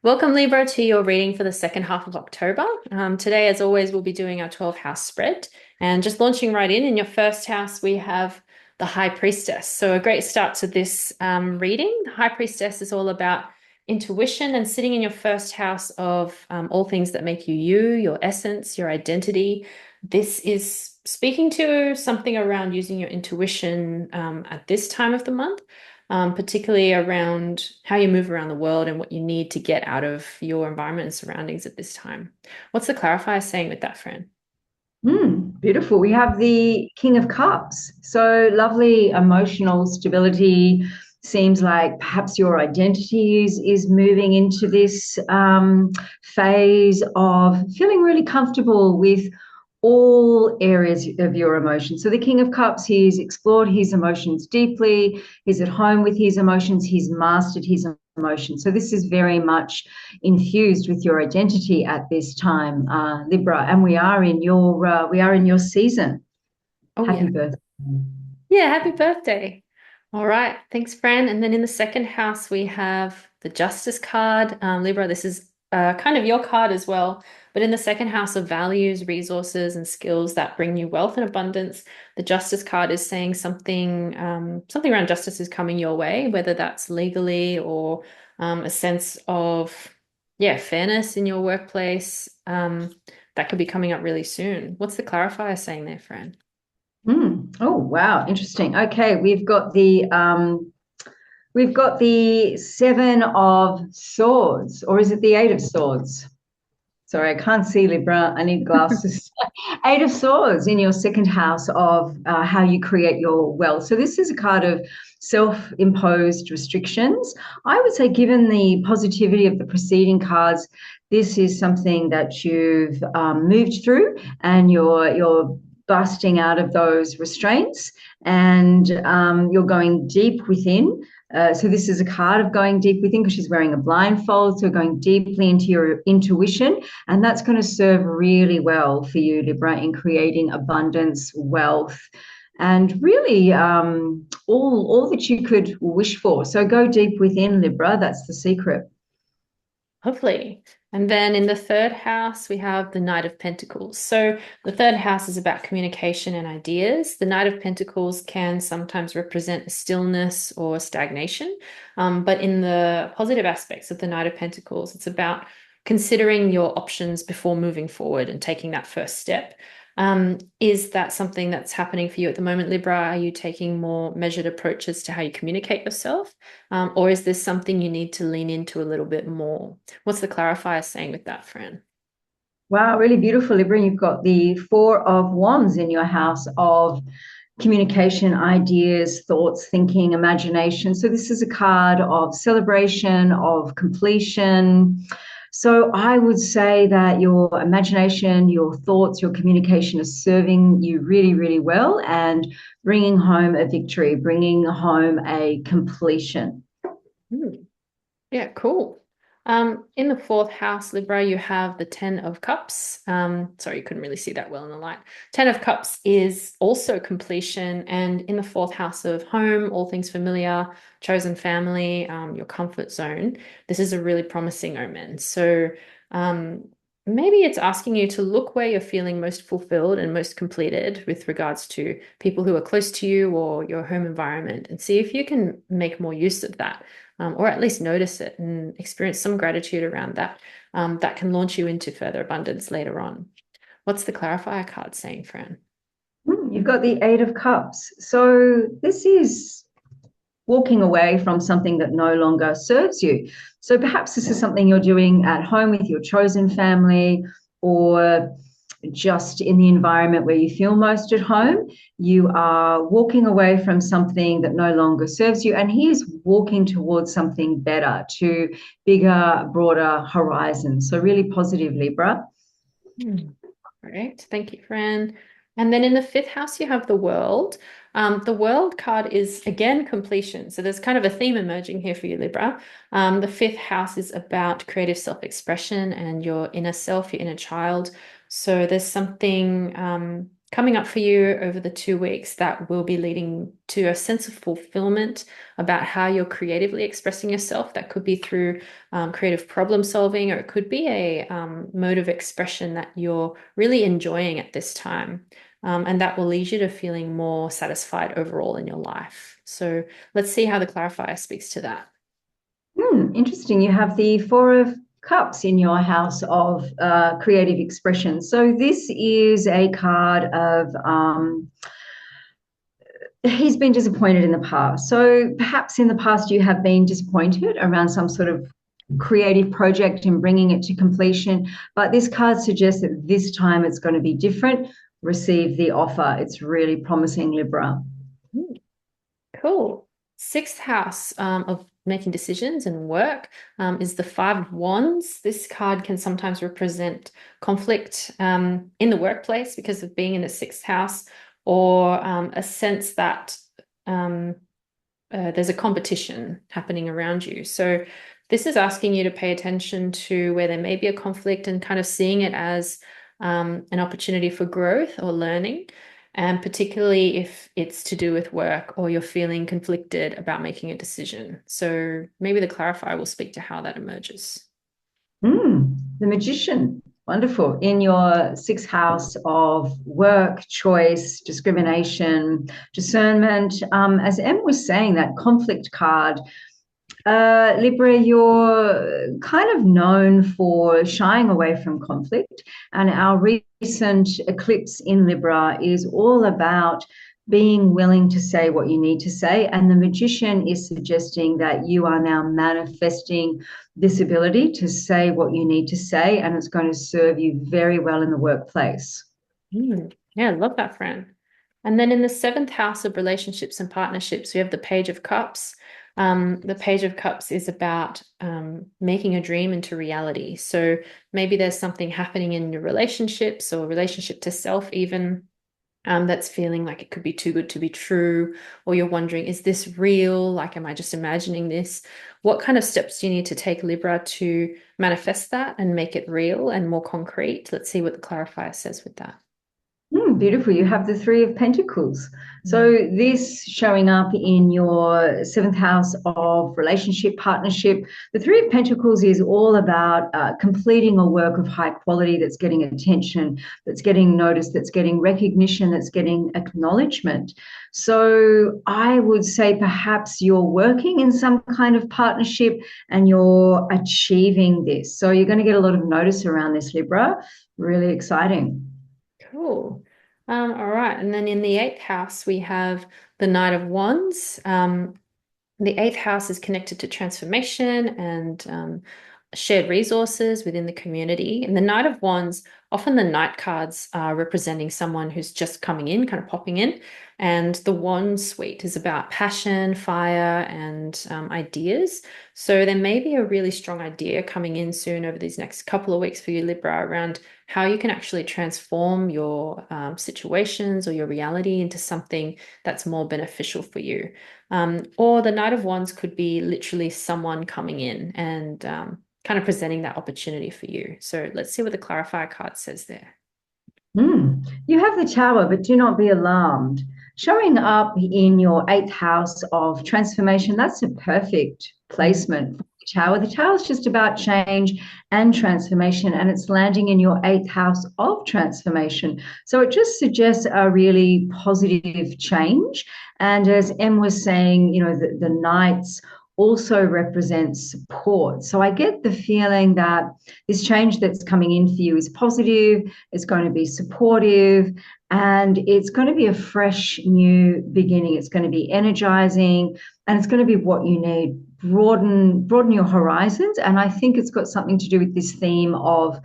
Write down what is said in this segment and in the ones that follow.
Welcome, Libra, to your reading for the second half of October. Today, as always, we'll be doing our 12 house spread. And just launching right in your first house, we have the High Priestess. So, a great start to this reading. The High Priestess is all about intuition and sitting in your first house of all things that make you you, your essence, your identity. This is speaking to something around using your intuition at this time of the month, particularly around how you move around the world and what you need to get out of your environment and surroundings at this time. What's the clarifier saying with that, Fran? Beautiful. We have the King of Cups. So lovely emotional stability. Seems like perhaps your identity is moving into this phase of feeling really comfortable with all areas of your emotions. So the King of Cups, he's explored his emotions deeply. He's at home with his emotions. He's mastered his emotions. So this is very much infused with your identity at this time, Libra. And we are in your season. Oh, Happy yeah. birthday. Yeah, happy birthday. All right. Thanks, Fran. And then in the second house, we have the Justice card. Libra, this is kind of your card as well. But in the second house of values, resources, and skills that bring you wealth and abundance, the Justice card is saying something around justice is coming your way, whether that's legally or a sense of, yeah, fairness in your workplace. That could be coming up really soon. What's the clarifier saying there, Fran? Oh wow, interesting. Okay, we've got the Seven of Swords, or is it the Eight of Swords? Sorry, I can't see Libra. I need glasses. Eight of Swords in your second house of how you create your wealth. So this is a card of self-imposed restrictions. I would say, given the positivity of the preceding cards, this is something that you've moved through, and you're busting out of those restraints, and you're going deep within. So this is a card of going deep within because she's wearing a blindfold. So going deeply into your intuition, and that's going to serve really well for you, Libra, in creating abundance, wealth, and really all that you could wish for. So go deep within, Libra. That's the secret. Lovely. And then in the third house, we have the Knight of Pentacles. So the third house is about communication and ideas. The Knight of Pentacles can sometimes represent stillness or stagnation. But in the positive aspects of the Knight of Pentacles, it's about considering your options before moving forward and taking that first step. Is that something that's happening for you at the moment, Libra? Are you taking more measured approaches to how you communicate yourself? Or is this something you need to lean into a little bit more? What's the clarifier saying with that, Fran? Wow, really beautiful, Libra. You've got the Four of Wands in your house of communication, ideas, thoughts, thinking, imagination. So this is a card of celebration, of completion. So I would say that your imagination, your thoughts, your communication is serving you really, really well and bringing home a victory, bringing home a completion. Hmm. Yeah, cool. In the fourth house, Libra, you have the Ten of Cups. Sorry, you couldn't really see that well in the light. Ten of Cups is also completion, and in the fourth house of home, all things familiar, chosen family, your comfort zone. This is a really promising omen. So, maybe it's asking you to look where you're feeling most fulfilled and most completed with regards to people who are close to you or your home environment, and see if you can make more use of that, or at least notice it and experience some gratitude around that. That can launch you into further abundance later on. What's the clarifier card saying, Fran? You've got the Eight of Cups. So this is walking away from something that no longer serves you. So perhaps this is something you're doing at home with your chosen family, or just in the environment where you feel most at home. You are walking away from something that no longer serves you, and he is walking towards something better, to bigger, broader horizons. So really positive, Libra. Hmm. Great. Thank you, Fran. And then in the fifth house, you have the world. The world card is again completion. So there's kind of a theme emerging here for you, Libra. The fifth house is about creative self-expression and your inner self, your inner child. So there's something coming up for you over the 2 weeks that will be leading to a sense of fulfillment about how you're creatively expressing yourself. That could be through creative problem solving, or it could be a mode of expression that you're really enjoying at this time. And that will lead you to feeling more satisfied overall in your life. So let's see how the clarifier speaks to that. Interesting. You have the Four of Cups in your house of creative expression. So this is a card of he's been disappointed in the past. So perhaps in the past you have been disappointed around some sort of creative project and bringing it to completion. But this card suggests that this time it's going to be different. Receive the offer. It's really promising, Libra. Cool. Sixth house of making decisions and work is the Five of Wands. This card can sometimes represent conflict in the workplace because of being in the sixth house, or a sense that there's a competition happening around you. So this is asking you to pay attention to where there may be a conflict and kind of seeing it as an opportunity for growth or learning. And particularly if it's to do with work or you're feeling conflicted about making a decision. So maybe the clarifier will speak to how that emerges. The Magician. Wonderful. In your sixth house of work, choice, discrimination, discernment, as Em was saying, that conflict card, Libra, you're kind of known for shying away from conflict. And our recent eclipse in Libra is all about being willing to say what you need to say. And the Magician is suggesting that you are now manifesting this ability to say what you need to say, and it's going to serve you very well in the workplace. Yeah, I love that, Fran. And then in the seventh house of relationships and partnerships, we have the Page of Cups. The Page of Cups is about making a dream into reality. So maybe there's something happening in your relationships or relationship to self, even that's feeling like it could be too good to be true, or you're wondering, is this real? Like, am I just imagining this? What kind of steps do you need to take, Libra, to manifest that and make it real and more concrete? Let's see what the clarifier says with that. Beautiful. You have the Three of Pentacles. So this showing up in your seventh house of relationship, partnership. The Three of Pentacles is all about completing a work of high quality that's getting attention, that's getting noticed, that's getting recognition, that's getting acknowledgement. So I would say perhaps you're working in some kind of partnership and you're achieving this. So you're going to get a lot of notice around this, Libra. Really exciting. Cool. All right. And then in the eighth house, we have the Knight of Wands. The eighth house is connected to transformation and shared resources within the community. And the Knight of Wands, often the Knight cards are representing someone who's just coming in, kind of popping in. And the Wand suite is about passion, fire, and ideas. So there may be a really strong idea coming in soon over these next couple of weeks for you, Libra, around how you can actually transform your situations or your reality into something that's more beneficial for you. Or the Knight of Wands could be literally someone coming in and kind of presenting that opportunity for you. So let's see what the clarifier card says there. You have the Tower, but do not be alarmed. Showing up in your eighth house of transformation, that's a perfect placement for the Tower. The Tower is just about change and transformation, and it's landing in your eighth house of transformation. So it just suggests a really positive change. And as Em was saying, the Knights also represents support. So I get the feeling that this change that's coming in for you is positive, it's going to be supportive, and it's going to be a fresh new beginning. It's going to be energizing, and it's going to be what you need. Broaden your horizons. And I think it's got something to do with this theme of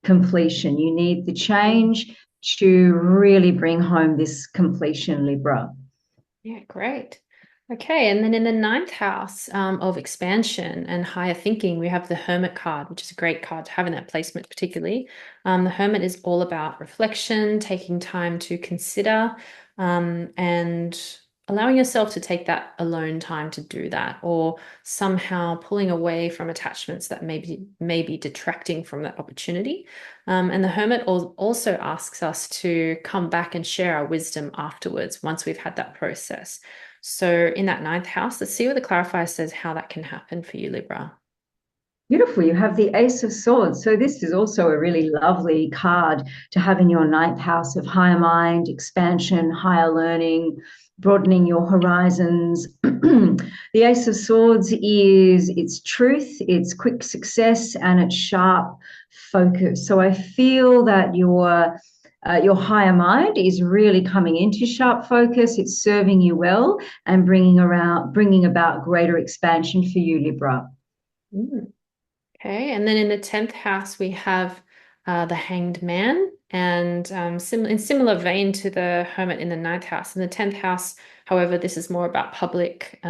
completion. You need the change to really bring home this completion, Libra. Yeah, great. Okay, and then in the ninth house of expansion and higher thinking, we have the Hermit card, which is a great card to have in that placement, particularly. The Hermit is all about reflection, taking time to consider, and allowing yourself to take that alone time to do that, or somehow pulling away from attachments that may be detracting from that opportunity. And the Hermit also asks us to come back and share our wisdom afterwards once we've had that process. So in that ninth house, let's see what the clarifier says how that can happen for you, Libra. Beautiful. You have the Ace of Swords. So this is also a really lovely card to have in your ninth house of higher mind, expansion, higher learning, broadening your horizons. The Ace of Swords is its truth, its quick success, and its sharp focus. So I feel that your higher mind is really coming into sharp focus. It's serving you well and bringing about greater expansion for you, Libra. Mm. Okay, and then in the 10th house, we have the Hanged Man, and in similar vein to the Hermit in the ninth house. In the 10th house, however, this is more about public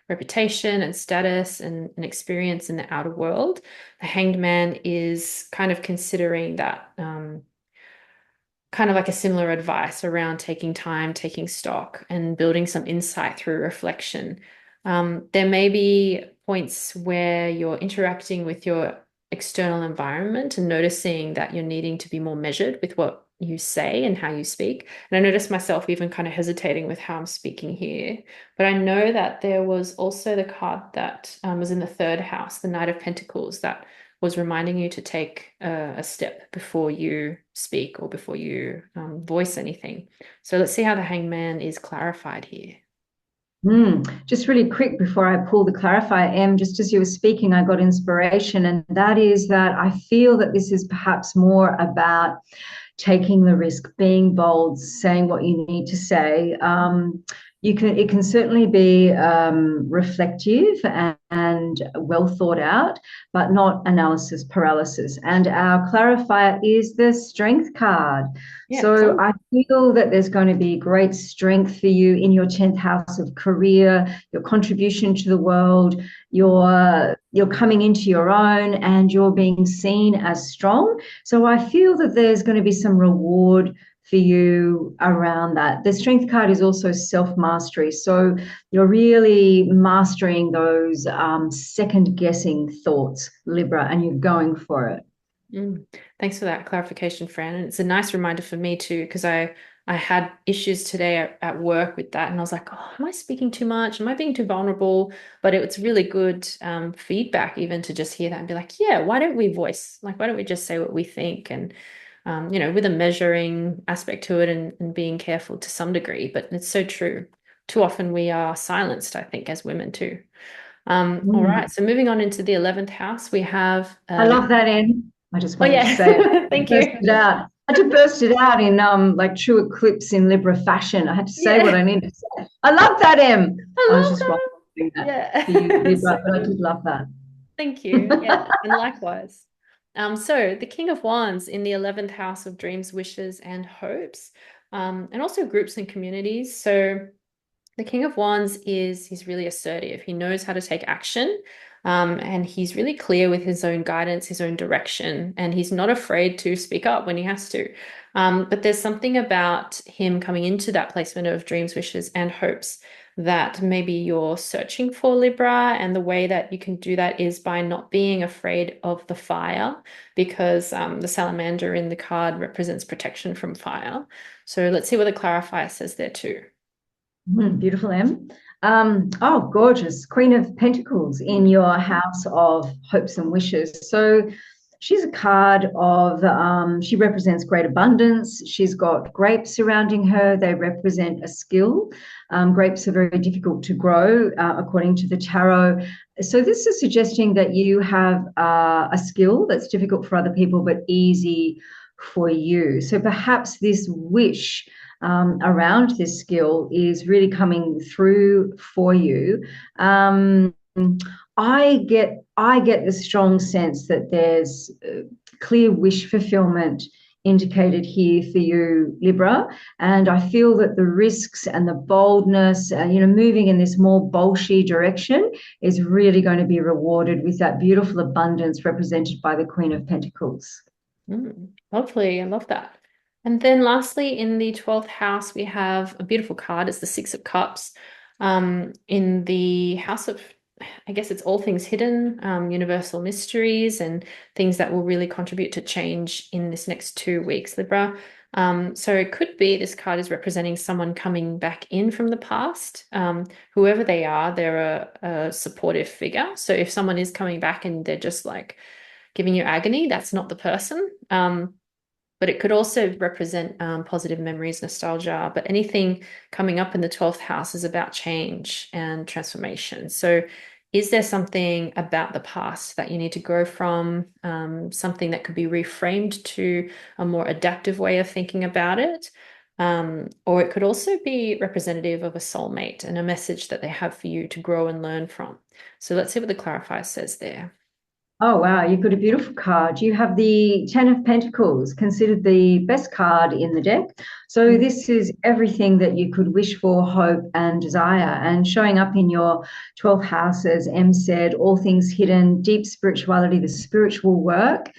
reputation and status and experience in the outer world. The Hanged Man is kind of considering that kind of like a similar advice around taking time, taking stock, and building some insight through reflection. There may be points where you're interacting with your external environment and noticing that you're needing to be more measured with what you say and how you speak. And I noticed myself even kind of hesitating with how I'm speaking here. But I know that there was also the card that was in the third house, the Knight of Pentacles, that was reminding you to take a step before you speak or before you voice anything. So let's see how the Hangman is clarified here. Just really quick before I pull the clarifier, Em, just as you were speaking, I got inspiration, and that is that I feel that this is perhaps more about taking the risk, being bold, saying what you need to say. It can certainly be reflective and well thought out, but not analysis paralysis. And our clarifier is the Strength card. Yeah, So cool. I feel that there's going to be great strength for you in your 10th house of career, your contribution to the world, you're coming into your own, and you're being seen as strong. So I feel that there's going to be some reward for you around that. The Strength card is also self-mastery. So you're really mastering those second-guessing thoughts, Libra, and you're going for it. Thanks for that clarification, Fran. And it's a nice reminder for me too, because I had issues today at work with that, and I was like, oh, am I speaking too much? Am I being too vulnerable? But it's really good feedback even to just hear that and be like, yeah, why don't we voice? Like, why don't we just say what we think? And with a measuring aspect to it and being careful to some degree. But it's so true. Too often we are silenced, I think, as women too. All Mm. right, so moving on into the 11th house, we have I love that, Anne. I just oh wanted to say it. yeah, I thank burst you. it out. I had to burst it out in like true eclipse in Libra fashion. I had to say what Yeah, I needed to say. I love that, Em. I I was love just wrong that. doing that for you, Yeah, Libra, so but I good. did love that. Thank you. Yeah, and likewise. So the King of Wands in the 11th house of dreams, wishes, and hopes, and also groups and communities. So the King of Wands he's really assertive. He knows how to take action. And he's really clear with his own guidance, his own direction, and he's not afraid to speak up when he has to. But there's something about him coming into that placement of dreams, wishes, and hopes that maybe you're searching for, Libra. And the way that you can do that is by not being afraid of the fire, because the salamander in the card represents protection from fire. So let's see what the clarifier says there too. Beautiful, Em. Oh, gorgeous. Queen of Pentacles in your house of hopes and wishes. So she's a card of, she represents great abundance. She's got grapes surrounding her. They represent a skill. Grapes are very difficult to grow, according to the tarot. So this is suggesting that you have a skill that's difficult for other people, but easy for you. So perhaps this wish around this skill is really coming through for you. I get the strong sense that there's clear wish fulfillment indicated here for you, Libra, and I feel that the risks and the boldness, moving in this more bolshy direction is really going to be rewarded with that beautiful abundance represented by the Queen of Pentacles. Lovely. I love that. And then lastly, in the 12th house, we have a beautiful card. It's the Six of Cups. In the house of, I guess it's all things hidden, universal mysteries, and things that will really contribute to change in this next 2 weeks, Libra. So it could be this card is representing someone coming back in from the past. Whoever they are, they're a supportive figure. So if someone is coming back and they're just like giving you agony, that's not the person. But it could also represent positive memories, nostalgia. But anything coming up in the 12th house is about change and transformation. So, is there something about the past that you need to grow from? Something that could be reframed to a more adaptive way of thinking about it? Or it could also be representative of a soulmate and a message that they have for you to grow and learn from. So, let's see what the clarifier says there. Oh, wow, you've got a beautiful card. You have the Ten of Pentacles, considered the best card in the deck. So, Mm. this is everything that you could wish for, hope, and desire. And showing up in your 12th house, as Em said, all things hidden, deep spirituality, the spiritual work,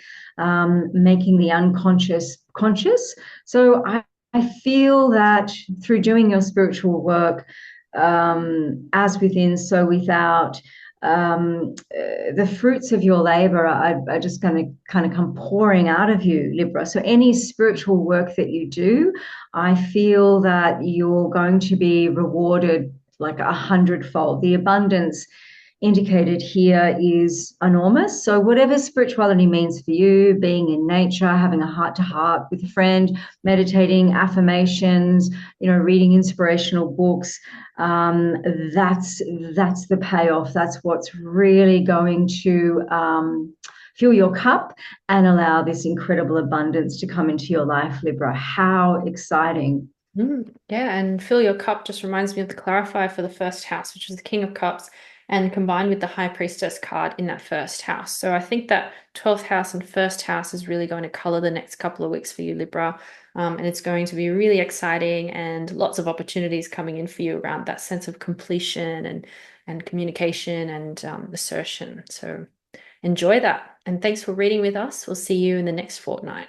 making the unconscious conscious. So, I feel that through doing your spiritual work, as within, so without, the fruits of your labor are just going to kind of come pouring out of you, Libra. So, any spiritual work that you do, I feel that you're going to be rewarded like 100-fold. The abundance indicated here is enormous. So, whatever spirituality means for you, being in nature, having a heart to heart with a friend, meditating, affirmations, reading inspirational books, that's the payoff. That's what's really going to fill your cup and allow this incredible abundance to come into your life, Libra. How exciting! Yeah, and fill your cup just reminds me of the clarifier for the first house, which is the King of Cups, and combined with the High Priestess card in that first house. So I think that 12th house and first house is really going to color the next couple of weeks for you, Libra. And it's going to be really exciting and lots of opportunities coming in for you around that sense of completion and communication and assertion. So enjoy that. And thanks for reading with us. We'll see you in the next fortnight.